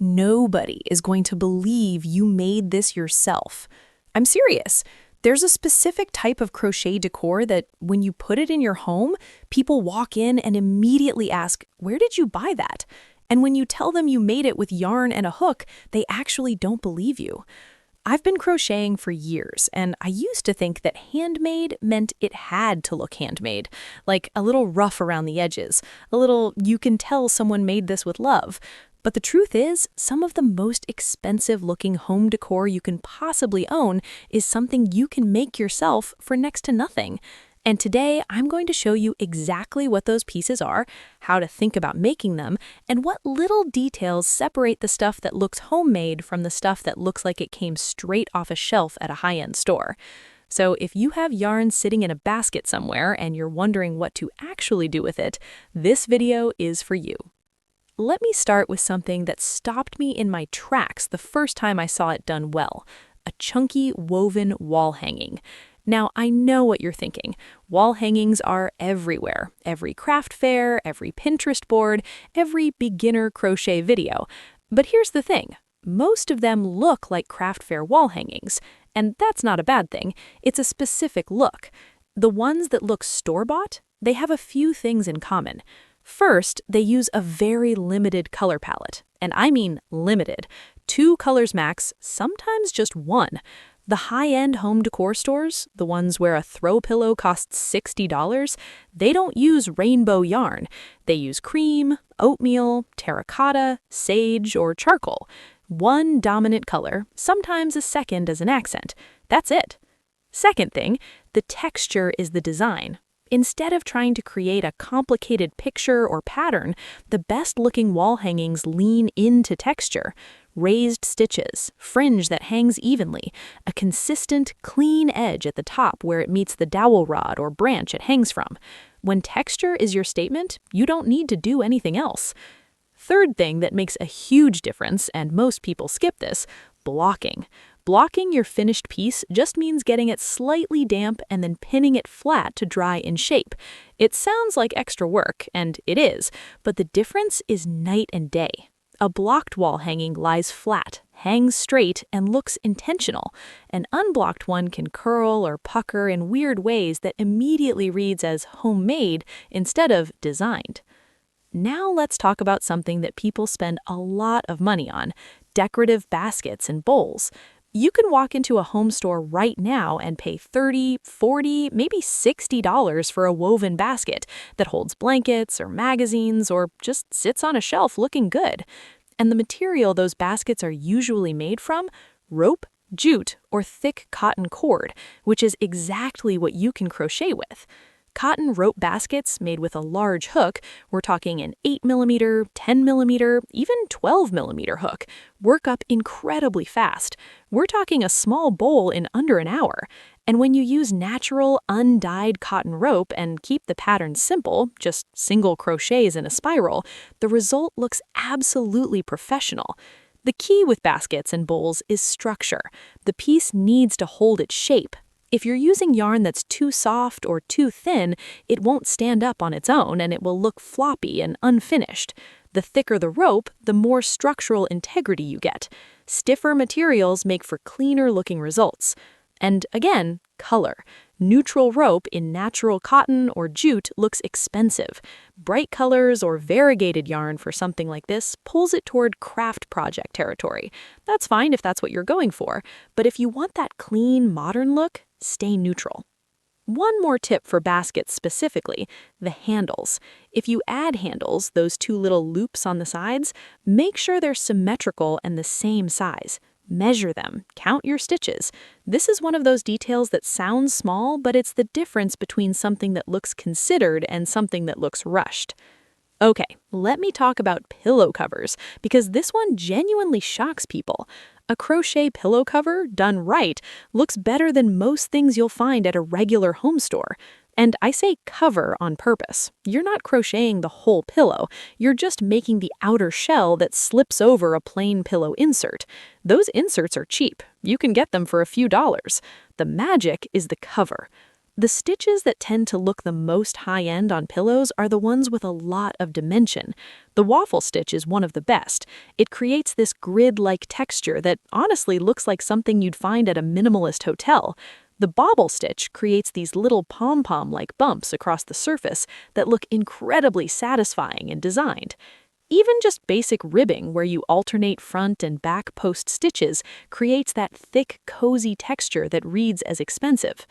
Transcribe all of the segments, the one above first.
Nobody is going to believe you made this yourself. I'm serious. There's a specific type of crochet decor that when you put it in your home, people walk in and immediately ask, "Where did you buy that?" And when you tell them you made it with yarn and a hook, they actually don't believe you. I've been crocheting for years, and I used to think that handmade meant it had to look handmade, like a little rough around the edges, a little you can tell someone made this with love. But the truth is, some of the most expensive looking home decor you can possibly own is something you can make yourself for next to nothing. And today, I'm going to show you exactly what those pieces are, how to think about making them, and what little details separate the stuff that looks homemade from the stuff that looks like it came straight off a shelf at a high-end store. So if you have yarn sitting in a basket somewhere and you're wondering what to actually do with it, this video is for you. Let me start with something that stopped me in my tracks the first time I saw it done well: a chunky woven wall hanging. Now, I know what you're thinking. Wall hangings are everywhere. Every craft fair, every Pinterest board, every beginner crochet video. But here's the thing. Most of them look like craft fair wall hangings. And that's not a bad thing. It's a specific look. The ones that look store-bought, they have a few things in common. First, they use a very limited color palette. And I mean limited. 2 colors max, sometimes just 1. The high-end home decor stores, the ones where a throw pillow costs $60, they don't use rainbow yarn. They use cream, oatmeal, terracotta, sage, or charcoal. 1 dominant color, sometimes a second as an accent. That's it. Second thing, the texture is the design. Instead of trying to create a complicated picture or pattern, the best-looking wall hangings lean into texture. Raised stitches, fringe that hangs evenly, a consistent, clean edge at the top where it meets the dowel rod or branch it hangs from. When texture is your statement, you don't need to do anything else. Third thing that makes a huge difference, and most people skip this: blocking. Blocking your finished piece just means getting it slightly damp and then pinning it flat to dry in shape. It sounds like extra work, and it is, but the difference is night and day. A blocked wall hanging lies flat, hangs straight, and looks intentional. An unblocked one can curl or pucker in weird ways that immediately reads as homemade instead of designed. Now let's talk about something that people spend a lot of money on: decorative baskets and bowls. You can walk into a home store right now and pay $30, $40, maybe $60 for a woven basket that holds blankets or magazines or just sits on a shelf looking good. And the material those baskets are usually made from: rope, jute, or thick cotton cord, which is exactly what you can crochet with. Cotton rope baskets made with a large hook, we're talking an 8mm, 10mm, even 12mm hook, work up incredibly fast. We're talking a small bowl in under an hour. And when you use natural, undyed cotton rope and keep the pattern simple, just single crochets in a spiral, the result looks absolutely professional. The key with baskets and bowls is structure. The piece needs to hold its shape. If you're using yarn that's too soft or too thin, it won't stand up on its own and it will look floppy and unfinished. The thicker the rope, the more structural integrity you get. Stiffer materials make for cleaner looking results. And again, color. Neutral rope in natural cotton or jute looks expensive. Bright colors or variegated yarn for something like this pulls it toward craft project territory. That's fine if that's what you're going for, but if you want that clean, modern look, stay neutral. One more tip for baskets specifically: the handles. If you add handles, those 2 little loops on the sides, make sure they're symmetrical and the same size. Measure them, count your stitches. This is one of those details that sounds small, but it's the difference between something that looks considered and something that looks rushed. Okay, let me talk about pillow covers, because this one genuinely shocks people. A crochet pillow cover, done right, looks better than most things you'll find at a regular home store. And I say cover on purpose. You're not crocheting the whole pillow. You're just making the outer shell that slips over a plain pillow insert. Those inserts are cheap. You can get them for a few dollars. The magic is the cover. The stitches that tend to look the most high-end on pillows are the ones with a lot of dimension. The waffle stitch is one of the best. It creates this grid-like texture that honestly looks like something you'd find at a minimalist hotel. The bobble stitch creates these little pom-pom-like bumps across the surface that look incredibly satisfying and designed. Even just basic ribbing, where you alternate front and back post stitches, creates that thick, cozy texture that reads as expensive.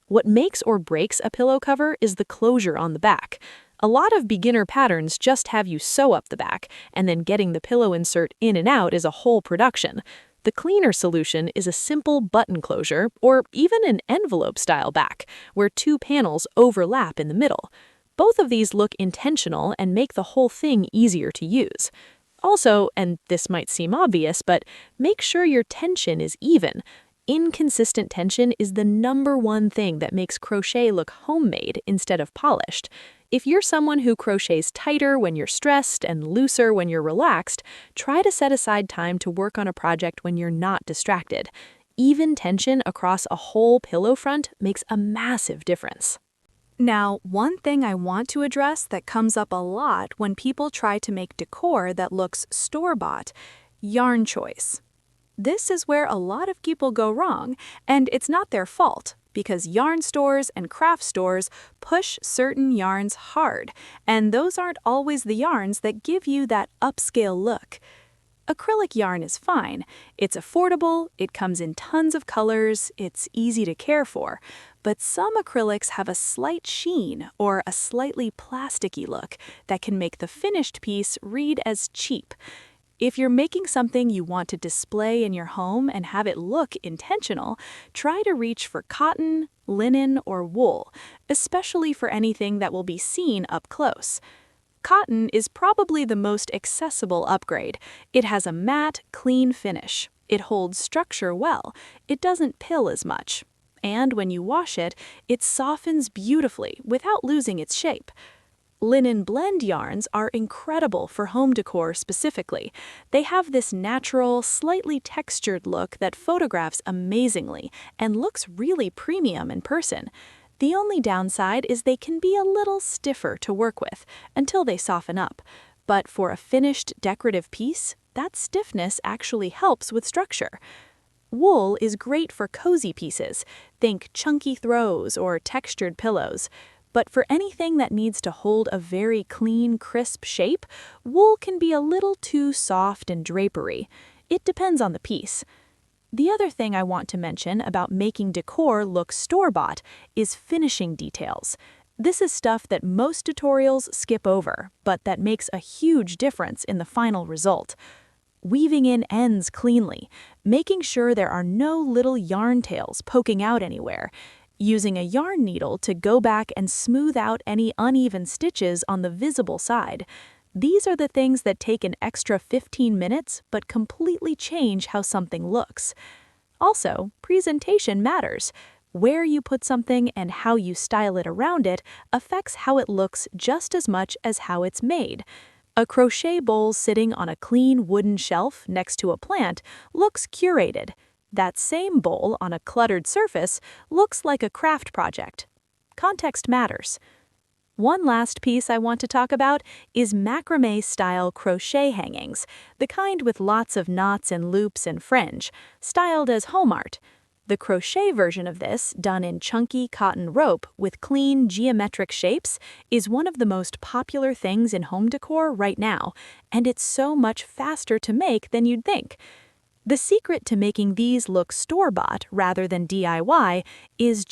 What makes or breaks a pillow cover is the closure on the back. A lot of beginner patterns just have you sew up the back, and then getting the pillow insert in and out is a whole production. The cleaner solution is a simple button closure, or even an envelope-style back, where two panels overlap in the middle. Both of these look intentional and make the whole thing easier to use. Also, and this might seem obvious, but make sure your tension is even. Inconsistent tension is the #1 thing that makes crochet look homemade instead of polished. If you're someone who crochets tighter when you're stressed and looser when you're relaxed, try to set aside time to work on a project when you're not distracted. Even tension across a whole pillow front makes a massive difference. Now, one thing I want to address that comes up a lot when people try to make decor that looks store-bought: yarn choice. This is where a lot of people go wrong, and it's not their fault, because yarn stores and craft stores push certain yarns hard, and those aren't always the yarns that give you that upscale look. Acrylic yarn is fine. It's affordable, it comes in tons of colors, it's easy to care for. But some acrylics have a slight sheen or a slightly plasticky look that can make the finished piece read as cheap. If you're making something you want to display in your home and have it look intentional, try to reach for cotton, linen, or wool, especially for anything that will be seen up close. Cotton is probably the most accessible upgrade. It has a matte, clean finish. It holds structure well. It doesn't pill as much. And when you wash it, it softens beautifully without losing its shape. Linen blend yarns are incredible for home decor specifically. They have this natural, slightly textured look that photographs amazingly and looks really premium in person. The only downside is they can be a little stiffer to work with until they soften up. But for a finished decorative piece, that stiffness actually helps with structure. Wool is great for cozy pieces. Think chunky throws or textured pillows. But for anything that needs to hold a very clean, crisp shape, wool can be a little too soft and drapery. It depends on the piece. The other thing I want to mention about making decor look store-bought is finishing details. This is stuff that most tutorials skip over, but that makes a huge difference in the final result. Weaving in ends cleanly, making sure there are no little yarn tails poking out anywhere, using a yarn needle to go back and smooth out any uneven stitches on the visible side. These are the things that take an extra 15 minutes but completely change how something looks. Also, presentation matters. Where you put something and how you style it around it affects how it looks just as much as how it's made. A crochet bowl sitting on a clean wooden shelf next to a plant looks curated. That same bowl on a cluttered surface looks like a craft project. Context matters. One last piece I want to talk about is macrame-style crochet hangings, the kind with lots of knots and loops and fringe, styled as home art. The crochet version of this, done in chunky cotton rope with clean geometric shapes, is one of the most popular things in home decor right now, and it's so much faster to make than you'd think. The secret to making these look store-bought rather than DIY is